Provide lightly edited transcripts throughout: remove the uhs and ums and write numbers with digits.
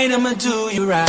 tonight I'ma do you right.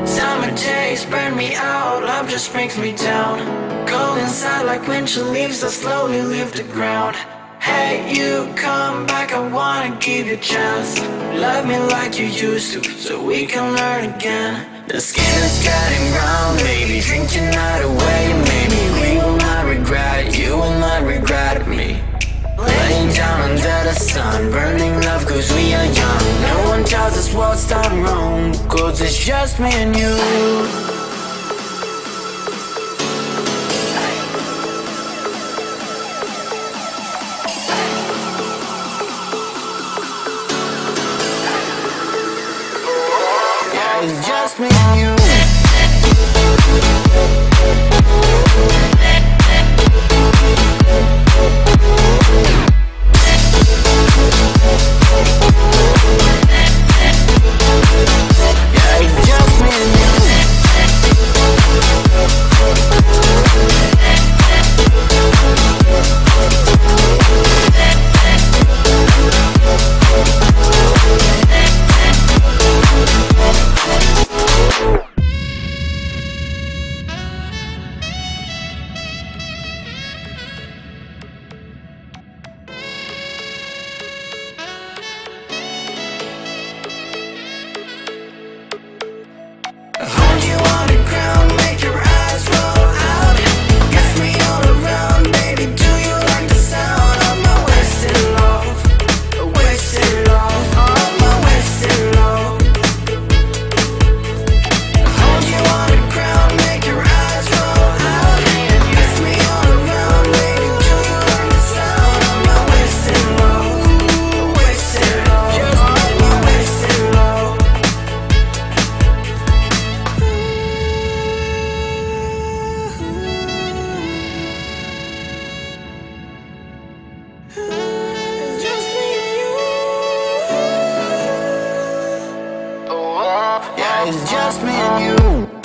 Summer days burn me out, love just brings me down. Cold inside like winter leaves that slowly leave the ground. Hey, you come back, I wanna give you a chance. Love me like you used to, so we can learn again. The skin is getting brown, baby, drink your night away. Maybe we will not regret it, you will not regret me. Laying down under the sun, burning love cause we are young. No one tells us what's done wrong, cause it's just me and you. Yeah, it's just me and you. Hold you on the ground, make your eyes roll out. Kiss me all around, baby, do you like the sound of my wasted love? Wasted love, of my wasted love. Hold you on the ground, make your eyes roll out. Kiss me all around, baby, do you like the sound of my wasted love? Wasted love, just my wasted love. It's just me and you. Oh, yeah, it's just me and you.